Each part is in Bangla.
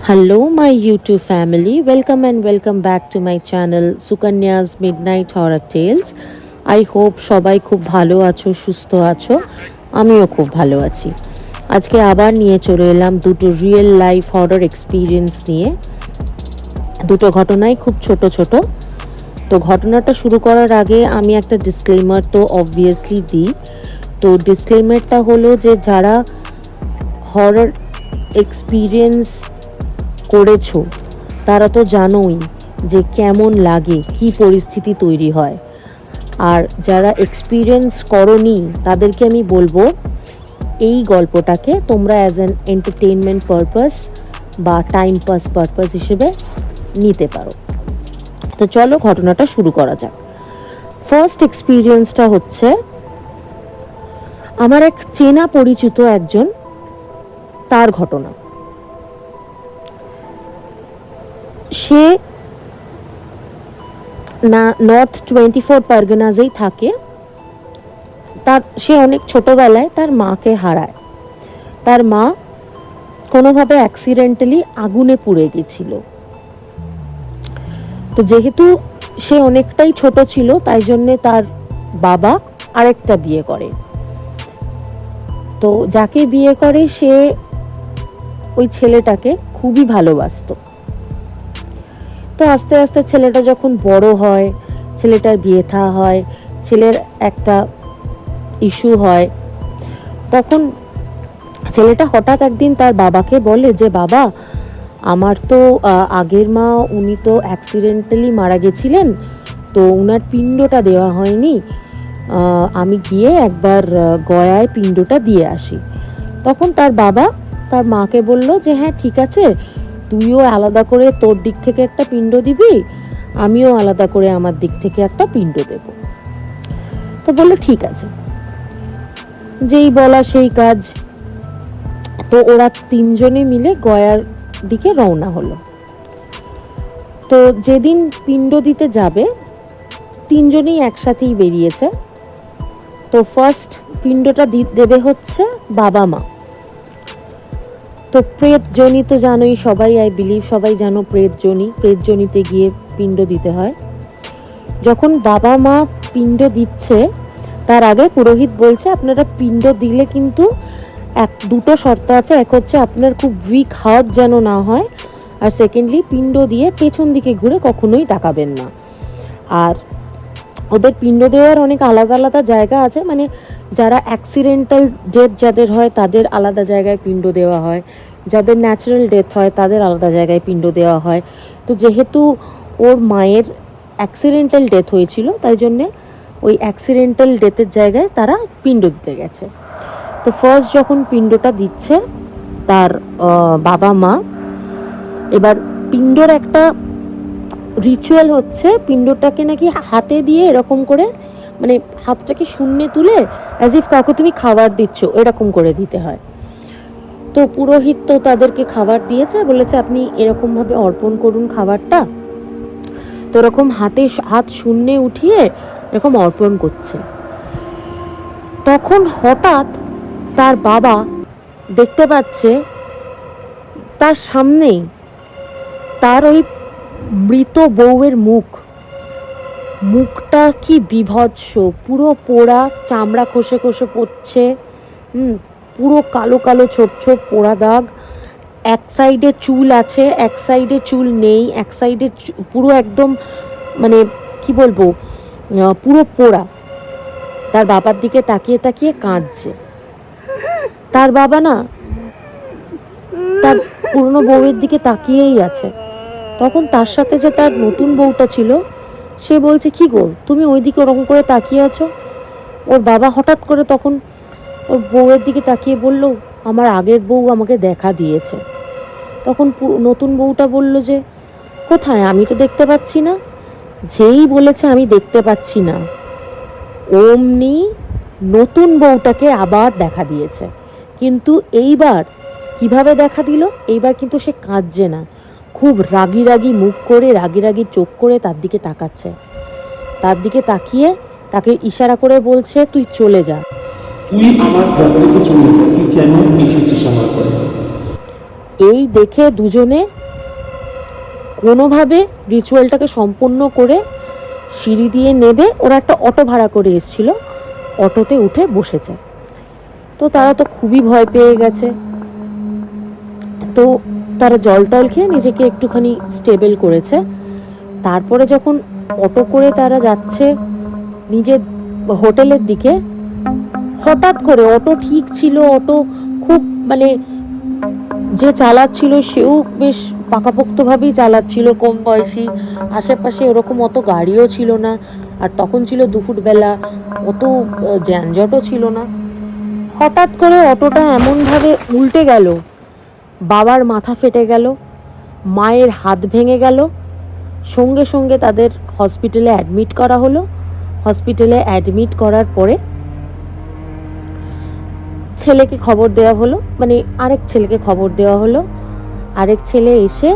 Hello, my YouTube family. Welcome and welcome back to my channel Sukanya's Midnight Horror Tales. I hope সবাই খুব ভালো আছো, সুস্থ আছো। আমিও খুব ভালো আছি। আজকে আবার নিয়ে চলে এলাম দুটো রিয়েল লাইফ হরর এক্সপিরিয়েন্স নিয়ে। দুটো ঘটনাই খুব ছোট ছোট। তো ঘটনাটা শুরু করার আগে আমি একটা ডিসক্লেমার তো অবভিয়াসলি দিই। তো ডিসক্লেমারটা হলো যে যারা হরর এক্সপিরিয়েন্স করেছো তারা তো জানোই যে কেমন লাগে, কি পরিস্থিতি তৈরি হয়। আর যারা এক্সপিরিয়েন্স করোনি তাদেরকে আমি বলবো এই গল্পটাকে তোমরা অ্যাজ অ্যান এন্টারটেইনমেন্ট পারপাস বা টাইম পাস পারপাস হিসেবে নিতে পারো। তো চলো ঘটনাটা শুরু করা যাক। ফার্স্ট এক্সপিরিয়েন্সটা হচ্ছে আমার এক চেনা পরিচিত একজন, তার ঘটনা। সে না নর্থ 24 পারগনাজেই থাকে। সে অনেক ছোটবেলায় তার মাকে হারায়। তার মা কোনোভাবে অ্যাক্সিডেন্টালি আগুনে পুড়ে গেছিল। তো যেহেতু সে অনেকটাই ছোট ছিল তাই জন্যে তার বাবা আরেকটা বিয়ে করে। তো যাকে বিয়ে করে সে ওই ছেলেটাকে খুবই ভালোবাসতো। তো আস্তে আস্তে ছেলেটা যখন বড় হয়, ছেলেটার বিয়ে থা হয়, ছেলের একটা ইস্যু হয়, তখন ছেলেটা হঠাৎ একদিন তার বাবাকে বলে যে বাবা, আমার তো আগের মা উনি তো অ্যাক্সিডেন্টালি মারা গেছিলেন, তো উনার পিণ্ডটা দেওয়া হয়নি, আমি গিয়ে একবার গয়ায় পিণ্ডটা দিয়ে আসি। তখন তার বাবা তার মাকে বলল যে হ্যাঁ ঠিক আছে, তুইও আলাদা করে তোর দিক থেকে একটা পিণ্ড দিবি, আমিও আলাদা করে আমার দিক থেকে একটা পিণ্ড দেব। তো বললো ঠিক আছে। যেই বলা সেই কাজ। তো ওরা তিনজনে মিলে গয়ার দিকে রওনা হলো। তো যেদিন পিণ্ড দিতে যাবে তিনজনেই একসাথেই বেরিয়েছে। তো ফার্স্ট পিণ্ডটা দেবে হচ্ছে বাবা মা। তো প্রেতজনি তো জানোই সবাই, আই বিলিভ সবাই জানো প্রেতজনিতে গিয়ে পিণ্ড দিতে হয়। যখন বাবা মা পিণ্ড দিচ্ছে তার আগে পুরোহিত বলছে আপনারা পিণ্ড দিলে কিন্তু দুটো শর্ত আছে। এক হচ্ছে আপনার খুব উইক হার্ট যেন না হয়, আর সেকেন্ডলি পিণ্ড দিয়ে পেছন দিকে ঘুরে কখনোই তাকাবেন না। আর ওদের পিণ্ড দেওয়ার অনেক আলাদা আলাদা জায়গা আছে, মানে যারা অ্যাক্সিডেন্টাল ডেথ যাদের হয় তাদের আলাদা জায়গায় পিণ্ড দেওয়া হয়, যাদের ন্যাচারাল ডেথ হয় তাদের আলাদা জায়গায় পিণ্ড দেওয়া হয়। তো যেহেতু ওর মায়ের অ্যাক্সিডেন্টাল ডেথ হয়েছিল তাই জন্যে ওই অ্যাক্সিডেন্টাল ডেথের জায়গায় তারা পিণ্ড দিতে গেছে। তো ফার্স্ট যখন পিণ্ডটা দিচ্ছে তার বাবা মা, এবার পিণ্ডর একটা রিচুয়াল হচ্ছে পিণ্ডটাকে নাকি হাতে দিয়ে এরকম করে, মানে হাতটাকে শূন্যে তুলে অ্যাজ ইফ কাউকে তুমি খাবার দিচ্ছ এরকম করে দিতে হয়। তো পুরোহিত তো তাদেরকে খাবার দিয়েছে, বলেছে আপনি এরকম ভাবে অর্পণ করুন খাবারটা। তো এরকম হাত শূন্যে উঠিয়ে এরকম অর্পণ করছে। তখন হঠাৎ তার বাবা দেখতে পাচ্ছে তার সামনেই তার ওই মৃত বউয়ের মুখটা কি বিভৎস, পুরো পোড়া, চামড়া খসে খসে পড়ছে, পুরো কালো কালো ছোপ ছোপ পোড়া দাগ। এক সাইডে চুল আছে, এক সাইডে চুল নেই, এক সাইডে পুরো একদম মানে কি বলবো পুরো পোড়া। তার বাবার দিকে তাকিয়ে তাকিয়ে কাঁদছে। তার বাবা না তার পুরনো বউয়ের দিকে তাকিয়েই আছে। তখন তার সাথে যে তার নতুন বউটা ছিল সে বলছে কি গো তুমি ওই দিকে ওরকম করে তাকিয়ে আছো। ওর বাবা হঠাৎ করে তখন ওর বউয়ের দিকে তাকিয়ে বলল আমার আগের বউ আমাকে দেখা দিয়েছে। তখন নতুন বউটা বলল যে কোথায়, আমি তো দেখতে পাচ্ছি না। যেই বলেছে আমি দেখতে পাচ্ছি না, অমনি নতুন বউটাকে আবার দেখা দিয়েছে। কিন্তু এইবার কিভাবে দেখা দিল, এইবার কিন্তু সে কাঁদছে না, খুব রাগি রাগি মুখ করে, রাগি রাগি চোখ করে তার দিকে তাকাচ্ছে। তার দিকে তাকিয়ে তাকে ইশারা করে বলছে তুই চলে যা, তুই আমার ঘর থেকে চলে যা, তুই কেন এসেছিস আমার ঘরে। এই দেখে দুজনে কোনোভাবে রিচুয়ালটাকে সম্পূর্ণ করে সিঁড়ি দিয়ে নেবে, ওরা একটা অটো ভাড়া করে এসেছিল, অটোতে উঠে বসেছে। তো তারা তো খুবই ভয় পেয়ে গেছে। তো তারা জল টল খেয়ে নিজেকে একটুখানি স্টেবল করেছে। তারপরে যখন অটো করে তারা যাচ্ছে নিজের হোটেলের দিকে, হঠাৎ করে অটো ঠিক ছিল, অটো খুব মানে যে চালাচ্ছিল সেও বেশ পাকাপোক্তভাবেই চালাচ্ছিল, কম বয়সী, আশেপাশে ওরকম অত গাড়িও ছিল না, আর তখন ছিল দুপুরবেলা, অত যানজটও ছিল না। হঠাৎ করে অটোটা এমনভাবে উল্টে গেল, বাবার মাথা ফেটে গেল, মায়ের হাত ভেঙে গেল, সঙ্গে সঙ্গে তাদের হসপিটালে অ্যাডমিট করা হলো। হসপিটালে অ্যাডমিট করার পরে ছেলেকে খবর দেওয়া হলো, মানে আরেক ছেলেকে খবর দেওয়া হলো। আরেক ছেলে এসে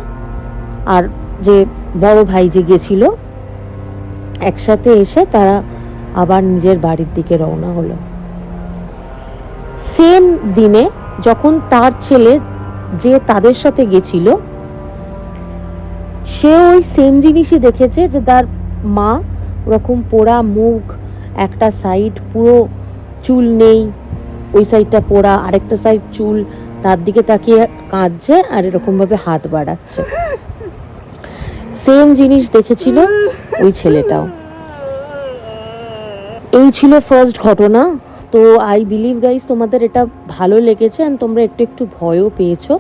আর যে বড় ভাই যে গেছিল একসাথে এসে তারা আবার নিজের বাড়ির দিকে রওনা হলো। সেম দিনে যখন তার ছেলে যে তাদের সাথে গেছিল সে ওই সেম জিনিসই দেখেছে, যে তার মা ওরকম পোড়া মুখ, একটা সাইড পুরো চুল নেই, ওই সাইডটা পোড়া, আরেকটা সাইড চুল, তার দিকে তাকিয়ে কাঁদছে আর এরকম ভাবে হাত বাড়াচ্ছে। সেম জিনিস দেখেছিল ওই ছেলেটাও। এই ছিল ফার্স্ট ঘটনা। তো আই বিলিভ গাইস তোমাদের এটা ভালো লেগেছে, আর তোমরা একটু একটু ভয়ও পেয়েছো।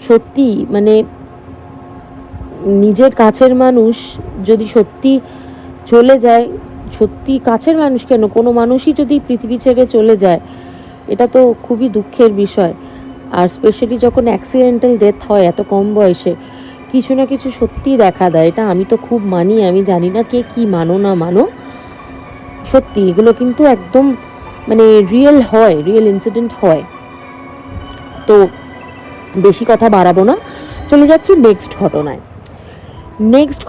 সত্যি মানে নিজের কাছের মানুষ যদি সত্যি চলে যায়, সত্যি কাছের মানুষ কেন, কোনো মানুষই যদি পৃথিবী ছেড়ে চলে যায়, এটা তো খুবই দুঃখের বিষয়। আর স্পেশালি যখন অ্যাক্সিডেন্টাল ডেথ হয় এত কম বয়সে, কিছু না কিছু সত্যি দেখা দেয়। এটা আমি তো খুব মানি, আমি জানি না কে কি মানো না মানো, সত্যি এগুলো কিন্তু একদম মানে রিয়েল হয়, রিয়েল ইনসিডেন্ট হয়। তো বেশি কথা বাড়াবো না, চলে যাচ্ছি নেক্সট ঘটনায়। নেক্সট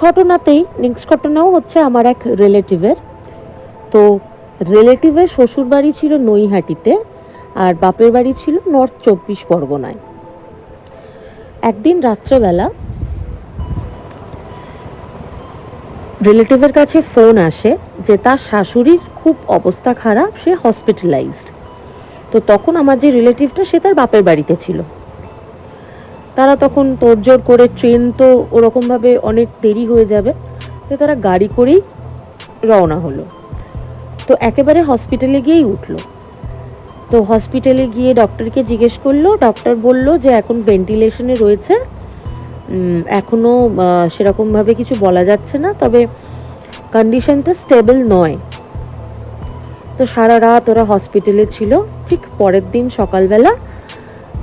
ঘটনাও হচ্ছে আমার এক রিলেটিভের। তো রিলেটিভের শ্বশুর বাড়ি ছিল নৈহাটিতে, আর বাপের বাড়ি ছিল নর্থ 24 পরগনায়। একদিন রাত্রেবেলা রিলেটিভের কাছে ফোন আসে যে তার শাশুড়ির খুব অবস্থা খারাপ, সে হসপিটালাইজড। তো তখন আমার যে রিলেটিভটা সে তার বাপের বাড়িতে ছিল। তারা তখন তোড়জোড় করে, ট্রেন তো ওরকমভাবে অনেক দেরি হয়ে যাবে, তো তারা গাড়ি করেই রওনা হলো। তো একেবারে হসপিটালে গিয়েই উঠলো। তো হসপিটালে গিয়ে ডক্টরকে জিজ্ঞেস করলো, ডক্টর বলল যে এখন ভেন্টিলেশনে রয়েছে, এখনও সেরকমভাবে কিছু বলা যাচ্ছে না, তবে কন্ডিশনটা স্টেবল নয়। তো সারা রাত ওরা হসপিটালে ছিল। ঠিক পরের দিন সকালবেলা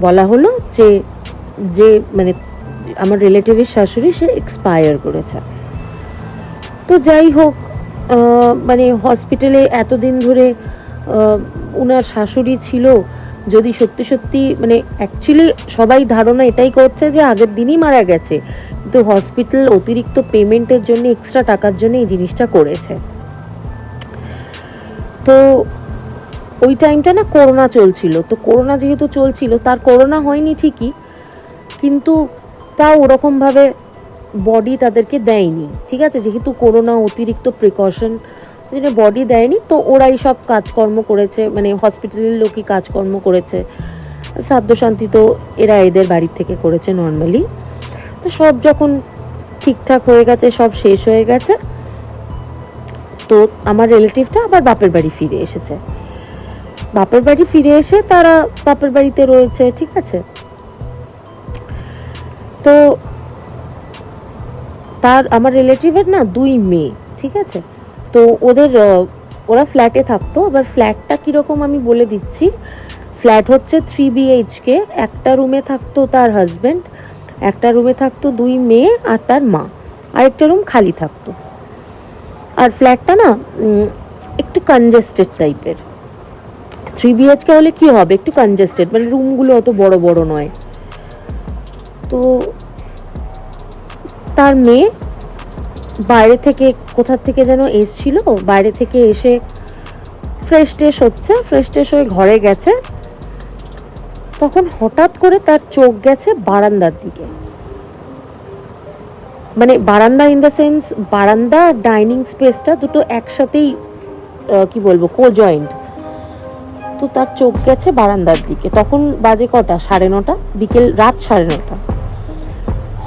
বলা হলো যে যে মানে আমার রিলেটিভের শাশুড়ি সে এক্সপায়ার করেছে। তো যাই হোক, মানে হসপিটালে এতদিন ধরে ওনার শাশুড়ি ছিল, যদি সত্যি সত্যি মানে অ্যাকচুয়ালি সবাই ধারণা এটাই করছে যে আগের দিনই মারা গেছে, কিন্তু হসপিটাল অতিরিক্ত পেমেন্টের জন্য, এক্সট্রা টাকার জন্য এই জিনিসটা করেছে। তো ওই টাইমটা না করোনা চলছিল। তো করোনা যেহেতু চলছিল, তার করোনা হয়নি ঠিকই, কিন্তু তাও ওরকমভাবে বডি তাদেরকে দেয়নি, ঠিক আছে, যেহেতু করোনা অতিরিক্ত প্রিকশন, ওই জন্য বডি দেয়নি। তো ওরাই সব কাজকর্ম করেছে, মানে হসপিটালের লোকই কাজকর্ম করেছে, শ্রাদ্ধ শান্তি তো এরা এদের বাড়ির থেকে করেছে নর্মালি। তো সব যখন ঠিকঠাক হয়ে গেছে, সব শেষ হয়ে গেছে, তো আমার রিলেটিভটা আবার বাপের বাড়ি ফিরে এসেছে। বাপের বাড়ি ফিরে এসে তারা বাপের বাড়িতে রয়েছে, ঠিক আছে। তো আমার রিলেটিভের না 2 মেয়ে, ঠিক আছে। তো ওরা ফ্ল্যাটে থাকতো। এবার ফ্ল্যাটটা কীরকম আমি বলে দিচ্ছি। ফ্ল্যাট হচ্ছে 3 BHK। একটা রুমে থাকতো তার হাজব্যান্ড, একটা রুমে থাকতো 2 মেয়ে আর তার মা, আরেকটা রুম খালি থাকতো। আর ফ্ল্যাটটা না একটু কনজেস্টেড টাইপের। 3 BHK হলে কি হবে, একটু কনজেস্টেড, মানে রুমগুলো অত বড় বড় নয়। তো তার মেয়ে বাইরে থেকে কোথা থেকে যেন এসছিল, বাইরে থেকে এসে ফ্রেশ ট্রেশ হচ্ছে, ফ্রেশ ট্রেশ হয়ে ঘরে গেছে। তখন হঠাৎ করে তার চোখ গেছে বারান্দার দিকে, মানে বারান্দা ইন দ্য সেন্স বারান্দা আর ডাইনিং স্পেসটা দুটো একসাথেই কি বলবো কো জয়েন্ট। তো তার চোখ গেছে বারান্দার দিকে। তখন বাজে কটা, 9:30, রাত 9:30।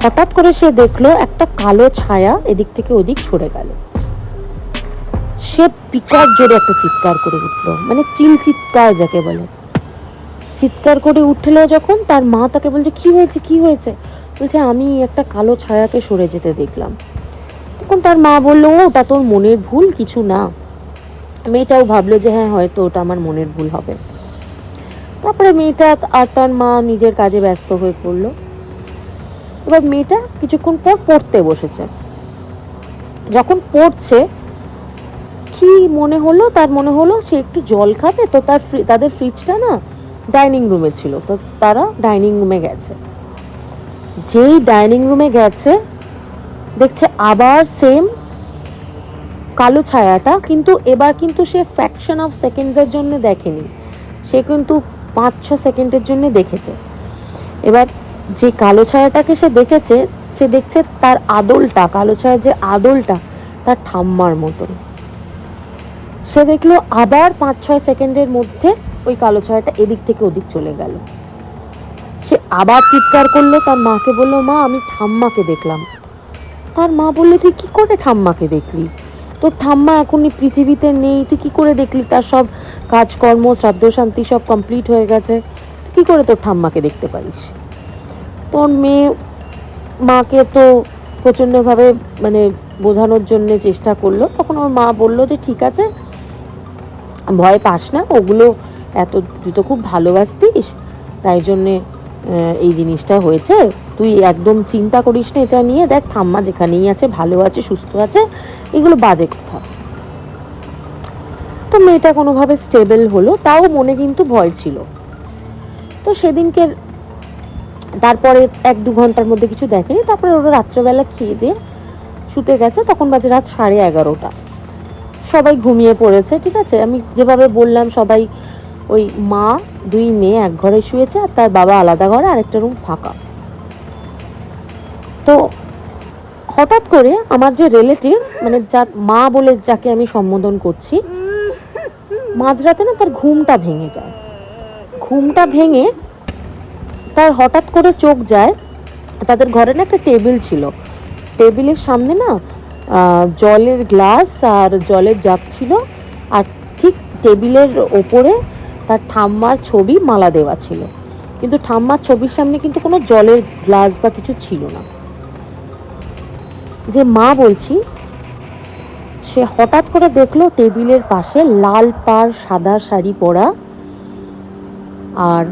হঠাৎ করে সে দেখলো একটা কালো ছায়া এদিক থেকে ওদিক সরে গেল। সে বিকট জোরে একটা চিৎকার করে উঠলো, মানে চিৎকার যাকে বলে। চিৎকার করে উঠলো যখন, তার মা তাকে বলছে কি হয়েছে কি হয়েছে, বলছে আমি একটা কালো ছায়াকে সরে যেতে দেখলাম। তখন তার মা বললো ওটা তোর মনের ভুল, কিছু না। মেয়েটাও ভাবলো যে হ্যাঁ হয়তো ওটা আমার মনের ভুল হবে। তারপরে মেয়েটা আর তার মা নিজের কাজে ব্যস্ত হয়ে পড়লো। এবার মেয়েটা কিছুক্ষণ পর পড়তে বসেছে। যখন পড়ছে কি মনে হলো, তার মনে হলো সে একটু জল খাবে, তো তাদের ফ্রিজটা না ডাইনিং রুমে ছিল, তো তারা ডাইনিং রুমে গেছে। যেই ডাইনিং রুমে গেছে দেখছে আবার সেম কালো ছায়াটা, কিন্তু এবার কিন্তু সে ফ্র্যাকশন অফ সেকেন্ডসের জন্য দেখেনি, সে কিন্তু 5-6 সেকেন্ডের জন্য দেখেছে। এবার যে কালো ছায়াটাকে সে দেখেছে, সে দেখছে তার আদলটা, কালো ছায়ার যে আদলটা তার ঠাম্মার মতন। সে দেখলো আবার 5-6 সেকেন্ডের মধ্যে ওই কালো ছায়াটা এদিক থেকে ওদিক চলে গেল। সে আবার চিৎকার করলো, তার মাকে বললো মা আমি ঠাম্মাকে দেখলাম। তার মা বললো তুই কি করে ঠাম্মাকে দেখলি, তোর ঠাম্মা এখনই পৃথিবীতে নেই, তুই কি করে দেখলি, তার সব কাজকর্ম শ্রাদ্ধ শান্তি সব কমপ্লিট হয়ে গেছে, কি করে তোর ঠাম্মাকে দেখতে পারিস। তোর মেয়ে মাকে তো প্রচণ্ডভাবে মানে বোঝানোর জন্য চেষ্টা করলো। তখন ওর মা বললো যে ঠিক আছে ভয় পাস না, ওগুলো তুই তো খুব ভালোবাসতিস তাই জন্যে এই জিনিসটা হয়েছে, তুই একদম চিন্তা করিস না এটা নিয়ে, দেখ ঠাম্মা যেখানেই আছে ভালো আছে সুস্থ আছে, এগুলো বাজে কথা। তো মেয়েটা কোনোভাবে স্টেবল হলো, তাও মনে কিন্তু ভয় ছিল। তো সেদিনকে তারপরে 1-2 ঘন্টার মধ্যে কিছু দেখেনি। তারপরে ওরা রাত্রেবেলা খেয়ে দিয়ে শুতে গেছে, তখন বাজে রাত 11:30। সবাই ঘুমিয়ে পড়েছে, ঠিক আছে। আমি যেভাবে বললাম সবাই, ওই মা 2 মেয়ে এক ঘরে শুয়েছে আর তার বাবা আলাদা ঘরে, আরেকটা রুম ফাঁকা। তো হঠাৎ করে আমার যে রিলেটিভ, মানে যার মা বলে যাকে আমি সম্বোধন করছি, মাঝরাতে না তার ঘুমটা ভেঙে যায়। ঘুমটা ভেঙে তার হঠাৎ করে চোখ যায়, তাদের ঘরে না একটা টেবিল ছিল, টেবিলের সামনে না জলের গ্লাস আর জলের জাগ ছিল, আর ঠিক টেবিলের ওপরে তার ঠাম্মার ছবি মালা দেওয়া ছিল, কিন্তু ঠাম্মার ছবির সামনে কিন্তু কোনো জলের গ্লাস বা কিছু ছিল না। যে মা বলছি, সে হঠাৎ করে দেখলো টেবিলের পাশে লাল পাড় সাদা শাড়ি পরা, আর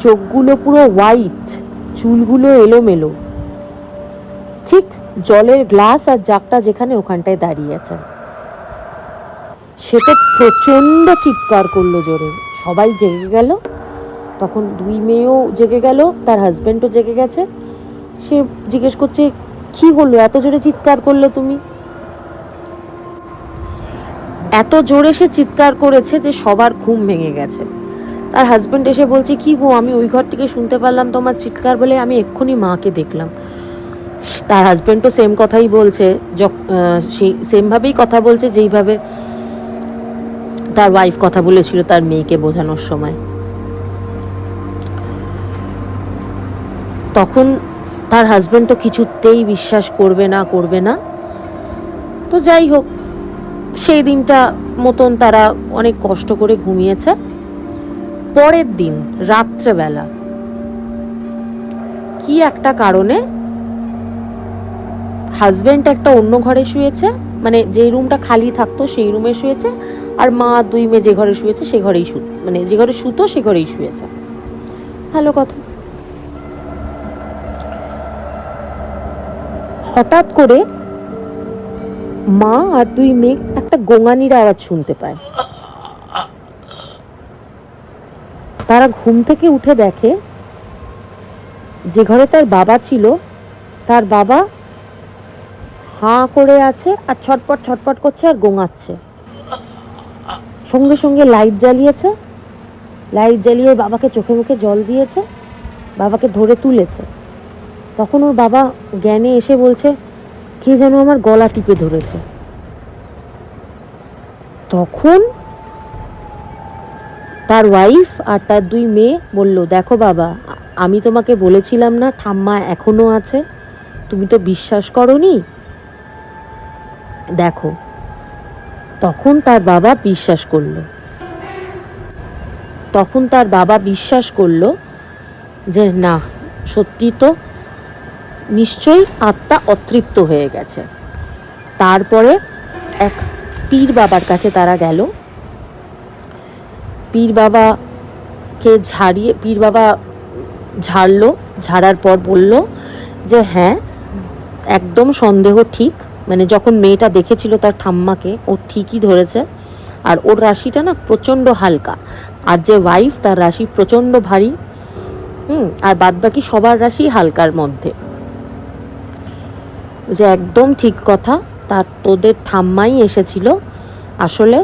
চোখগুলো পুরো হোয়াইট, চুলগুলো এলোমেলো, ঠিক জলের গ্লাস আর জাগটা যেখানে ওখানটায় দাঁড়িয়ে আছে। সে তো প্রচণ্ড চিৎকার করলো জোরে, সবাই জেগে গেল। তখন 2 মেয়েও জেগে গেল, তার হাজব্যান্ডও জেগে গেছে। সে জিজ্ঞেস করছে কি হলো, এত জোরে চিৎকার করলে তুমি। এত জোরে সে চিৎকার করেছে যে সবার ঘুম ভেঙে গেছে। তার হাজব্যান্ড এসে বলছে কি গো, আমি ওই ঘর থেকে শুনতে পারলাম তোমার চিৎকার, বলে আমি এক্ষুনি মাকে দেখলাম। তার হাজব্যান্ডও সেম কথাই বলছে, সেই সেমভাবেই কথা বলছে যেইভাবে তার ওয়াইফ কথা বলেছিল তার মেয়েকে বোঝানোর সময়। তখন তার হাজব্যান্ড তো কিছুতেই বিশ্বাস করবে না। তো যাই হোক, সেই দিনটা মতন তারা অনেক কষ্ট করে ঘুমিয়েছে। পরের দিন রাত্রেবেলা কি একটা কারণে হাজব্যান্ড একটা অন্য ঘরে শুয়েছে, মানে যেই রুমটা খালি থাকতো সেই রুমে শুয়েছে, আর মা 2 মেয়ে যে ঘরে শুয়েছে সে ঘরেই মানে যে ঘরে শুতো সে ঘরেই শুয়েছে। ভালো কথা। হঠাৎ করে মা আর 2 মেয়ে একটা গোঙানির আওয়াজ শুনতে পায়। তারা ঘুম থেকে উঠে দেখে যে ঘরে তার বাবা ছিল, তার বাবা হাঁ করে আছে আর ছটপট করছে আর গোঙাচ্ছে। সঙ্গে সঙ্গে লাইট জ্বালিয়েছে, লাইট জ্বালিয়ে বাবাকে চোখে মুখে জল দিয়েছে, বাবাকে ধরে তুলেছে। তখন ওর বাবা জ্ঞানে এসে বলছে, কে যেন আমার গলা টিপে ধরেছে। তখন তার ওয়াইফ আর তার 2 মেয়ে বলল, দেখো বাবা, আমি তোমাকে বলেছিলাম না ঠাম্মা এখনো আছে, তুমি তো বিশ্বাস করোনি, দেখো। তখন তার বাবা বিশ্বাস করলো যে না, সত্যি তো নিশ্চয়ই আত্মা অতৃপ্ত হয়ে গেছে। তারপরে এক পীর বাবার কাছে তারা গেল। পীর বাবাকে পীর বাবা ঝাড়লো, ঝাড়ার পর বলল যে হ্যাঁ, একদম সন্দেহ ঠিক, মানে যখন মেয়েটা দেখেছিল তার ঠাম্মাকে, ও ঠিকই ধরেছে। আর ওর রাশিটা না প্রচণ্ড হালকা, আর যে ওয়াইফ তার রাশি প্রচণ্ড ভারী। আর বাদবাকি সবার রাশি হালকার মধ্যে। যে একদম ঠিক কথা, তোদের ঠাম্মাই এসেছিল। আসলে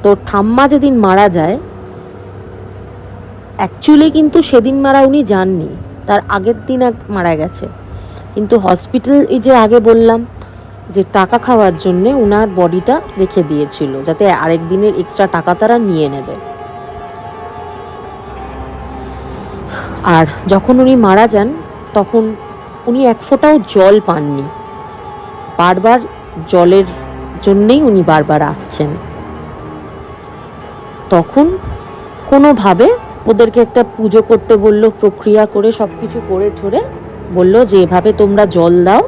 তোর ঠাম্মা যেদিন মারা যায়, অ্যাকচুয়ালি কিন্তু সেদিন মারা উনি যাননি, তার আগের দিন মারা গেছে। কিন্তু হসপিটাল, এই যে আগে বললাম যে টাকা খাওয়ার জন্যে ওনার বডিটা রেখে দিয়েছিল, যাতে আরেক দিনের এক্সট্রা টাকা তারা নিয়ে নেবে। আর যখন উনি মারা যান তখন উনি 1 ফোঁটাও জল পাননি, বারবার জলের জন্যেই উনি বারবার আসছেন। তখন কোনোভাবে ওদেরকে একটা পুজো করতে বলল, প্রক্রিয়া করে সব কিছু করে ঠোরে বলল যে এভাবে তোমরা জল দাও,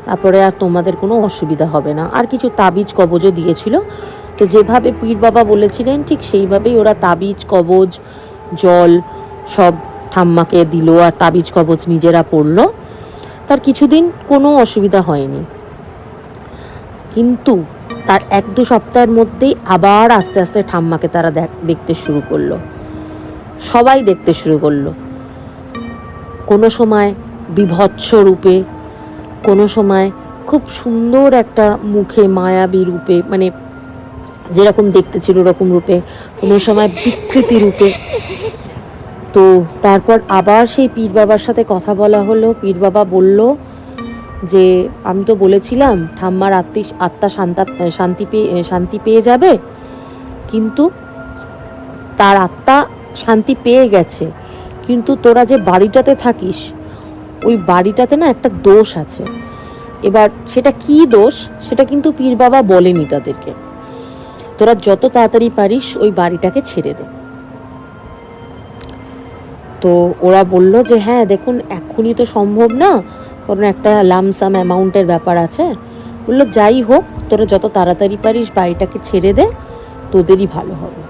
তারপরে আর তোমাদের কোনো অসুবিধা হবে না। আর কিছু তাবিজ কবজও দিয়েছিল। তো যেভাবে পীর বাবা বলেছিলেন ঠিক সেইভাবেই ওরা তাবিজ কবজ জল সব ঠাম্মাকে দিল, আর তাবিজ কবজ নিজেরা পড়লো। তার কিছুদিন কোনো অসুবিধা হয়নি, কিন্তু তার 1-2 সপ্তাহের মধ্যেই আবার আস্তে আস্তে ঠাম্মাকে তারা দেখতে শুরু করলো, সবাই দেখতে শুরু করলো। কোনো সময় বিভৎস রূপে, কোনো সময় খুব সুন্দর একটা মুখে মায়াবী রূপে, মানে যেরকম দেখতে ছিল ওরকম রূপে, কোনো সময় বিকৃতি রূপে। তো তারপর আবার সেই পীর বাবার সাথে কথা বলা হলো। পীর বাবা বলল যে আমি তো বলেছিলাম ঠাম্মার আত্মা শান্তি পেয়ে যাবে, কিন্তু তার আত্মা শান্তি পেয়ে গেছে, কিন্তু তোরা যে বাড়িটাতে থাকিস ওই বাড়িটাতে না একটা দোষ আছে। এবার সেটা কি দোষ সেটা কিন্তু পীর বাবা বলেনি তাদেরকে। তোরা যত তাড়াতাড়ি পারিস ওই বাড়িটাকে ছেড়ে দে। তো ওরা বলল যে হ্যাঁ দেখুন, এখনই তো সম্ভব না, কারণ একটা লামসাম অ্যামাউন্টের ব্যাপার আছে। বললো যাই হোক, তোরা যত তাড়াতাড়ি পারিস বাড়িটাকে ছেড়ে দে, তোদেরই ভালো হবে।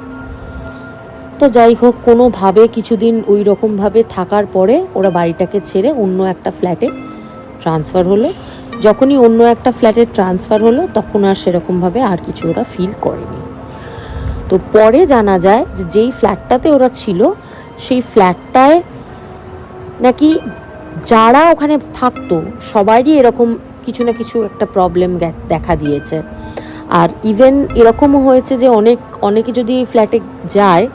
তো যাই হোক, কোনোভাবে কিছুদিন ওই রকমভাবে থাকার পরে ওরা বাড়িটাকে ছেড়ে অন্য একটা ফ্ল্যাটে ট্রান্সফার হলো। যখনই অন্য একটা ফ্ল্যাটে ট্রান্সফার হলো তখন আর সেরকমভাবে আর কিছু ওরা ফিল করেনি। তো পরে জানা যায় যে যেই ফ্ল্যাটটাতে ওরা ছিল সেই ফ্ল্যাটটায় নাকি যারা ওখানে থাকতো সবারই এরকম কিছু না কিছু একটা প্রবলেম দেখা দিয়েছে। আর ইভেন এরকমও হয়েছে যে অনেকে যদি এই ফ্ল্যাটে যায়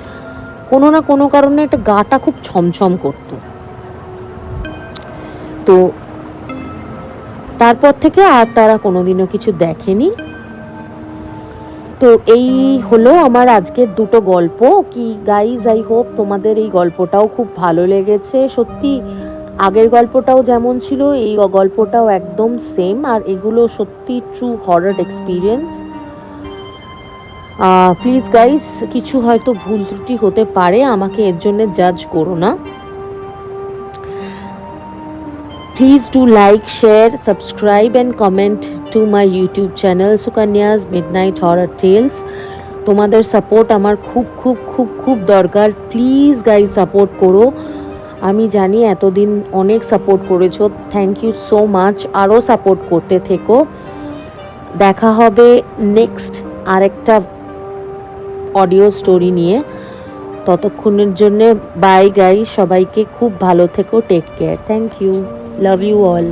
কোনো না কোনো কারণে একটা গাটা খুব ছমছম করত। তো তারপর থেকে আর তারা কোনোদিনও কিছু দেখেনি। তো এই হলো আমার আজকের 2টো গল্প। কি গাইজ, আই হোপ তোমাদের এই গল্পটাও খুব ভালো লেগেছে। সত্যি আগের গল্পটাও যেমন ছিল এই গল্পটাও একদম সেম, আর এগুলো সত্যি true horror experience. Please guys, কিছু হয়তো ভুল ত্রুটি হতে পারে, আমাকে এর জন্য জাজ করো না। Please do like, share, subscribe and comment to my YouTube channel Sukanya's midnight horror tales. তোমাদের সাপোর্ট আমার খুব খুব খুব খুব দরকার। প্লিজ গাইস সাপোর্ট করো। আমি জানি এতদিন অনেক সাপোর্ট করেছো, থ্যাংক ইউ সো মাচ। আরও সাপোর্ট করতে থেকো। দেখা হবে নেক্সট আরেকটা অডিও স্টোরি নিয়ে। ততক্ষণের জন্য বাই গাইস, সবাইকে খুব ভালো থেকো, take care, thank you, love you all.